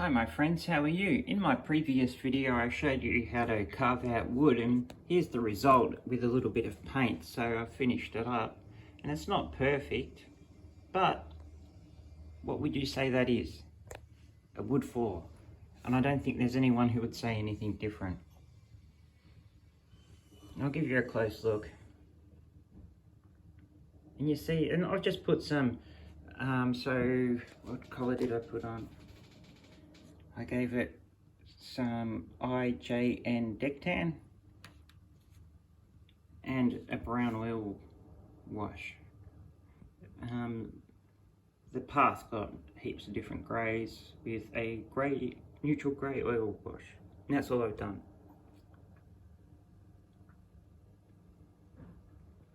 Hi my friends, how are you? In my previous video I showed you how to carve out wood, and here's the result with a little bit of paint. So I finished it up and it's not perfect, but what would you say that is? A wood floor. And I don't think there's anyone who would say anything different. I'll give you a close look. And you see, and I've just put some, so what colour did I put on? I gave it some IJN deck tan and a brown oil wash. The path got heaps of different greys with a grey, neutral grey oil wash. And that's all I've done.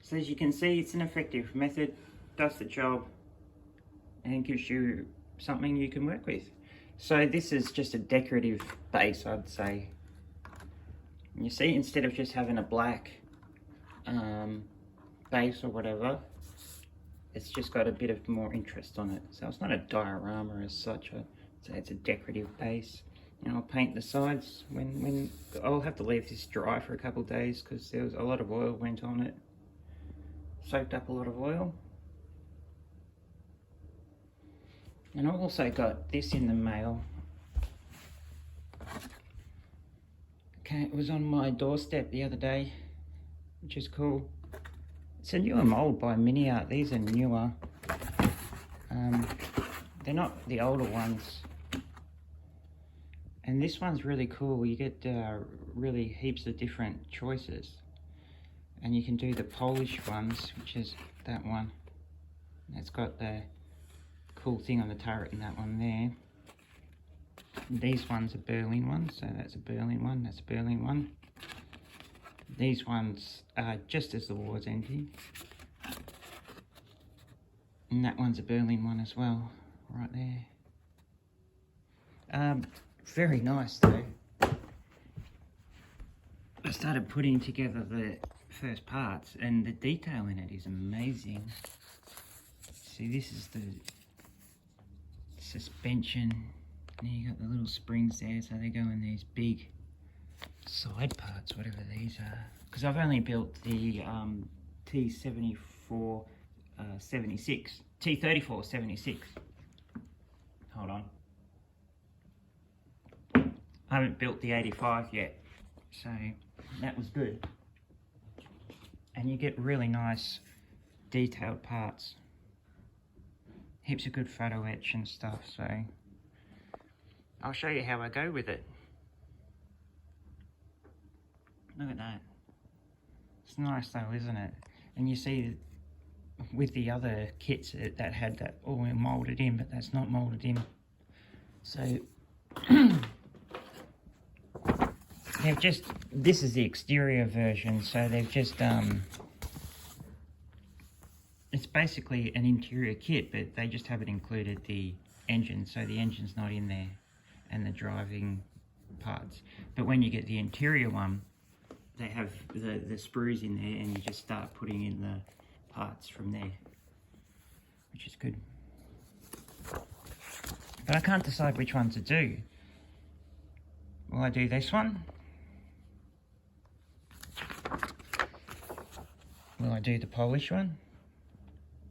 So as you can see, it's an effective method, does the job, and gives you something you can work with. So this is just a decorative base, I'd say. You see, instead of just having a black base or whatever, it's just got a bit of more interest on it. So it's not a diorama as such, I'd say it's a decorative base. And I'll paint the sides when I'll have to leave this dry for a couple of days because there was a lot of oil went on it. Soaked up a lot of oil. And I also got this in the mail. Okay, it was on my doorstep the other day, which is cool. It's a newer mold by Miniart. These are newer. They're not the older ones. And this one's really cool. You get really heaps of different choices. And you can do the Polish ones, which is that one. It's got the cool thing on the turret in that one there. These ones are Berlin ones, so that's a Berlin one, that's a Berlin one. These ones are just as the war's ending. And that one's a Berlin one as well, right there. Very nice though. I started putting together the first parts and the detail in it is amazing. See, this is the suspension. Now you got the little springs there, so they go in these big side parts, whatever these are. Because I've only built the T-34 76, T-34 76. Hold on. I haven't built the 85 yet, so that was good. And you get really nice detailed parts. Heaps of good photo etch and stuff, so I'll show you how I go with it. Look at that. It's nice though, isn't it? And you see with the other kits that had that all moulded in, but that's not moulded in. So they've just, this is the exterior version, so they've just it's basically an interior kit, but they just haven't included the engine, so the engine's not in there, and the driving parts. But when you get the interior one, they have the sprues in there, and you just start putting in the parts from there, which is good. But I can't decide which one to do. Will I do this one? Will I do the Polish one?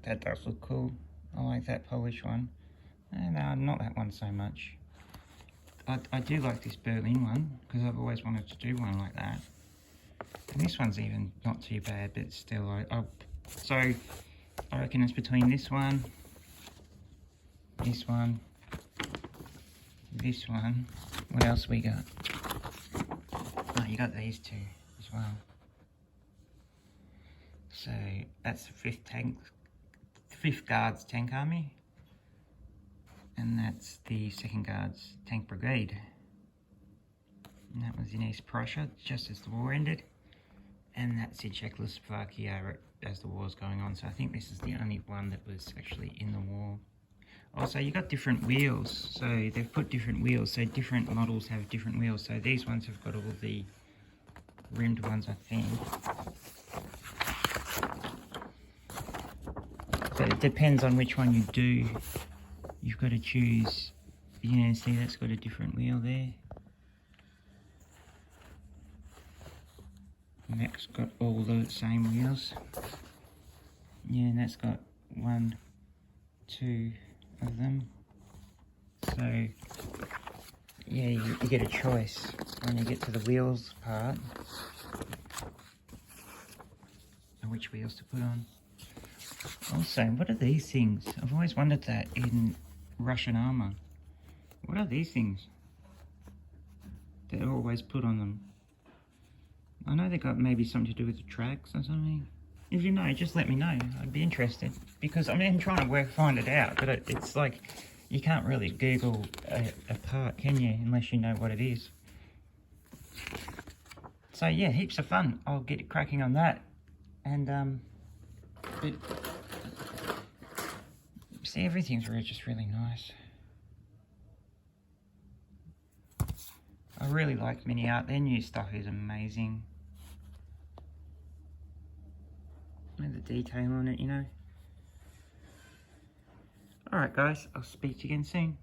That does look cool. I like that Polish one. No, not that one so much. I do like this Berlin one, because I've always wanted to do one like that. And this one's even not too bad, but still, so I reckon it's between this one, this one, this one. What else we got? Oh, you got these two as well. So that's the 5th Guards Tank Army, and that's the 2nd Guards Tank Brigade. And that was in East Prussia just as the war ended, and that's in Czechoslovakia as the war's going on. So I think this is the only one that was actually in the war. Also, you got different wheels, so they've put different wheels, so different models have different wheels. So these ones have got all the rimmed ones, I think. But it depends on which one you do. You've got to choose Yeah, see, that's got a different wheel there. Mac's got all the same wheels. Yeah, and that's got 1, 2 of them. So, yeah, you get a choice when you get to the wheels part of which wheels to put on. Also, what are these things? I've always wondered that in Russian armour. What are these things that are always put on them? I know they got maybe something to do with the tracks or something. If you know, just let me know. I'd be interested. Because I'm trying to find it out, but it's like, you can't really Google a part, can you? Unless you know what it is. So yeah, heaps of fun. I'll get cracking on that. And, but, see, everything's just really nice. I really like Miniart. Their new stuff is amazing. Look at the detail on it, you know. Alright guys, I'll speak to you again soon.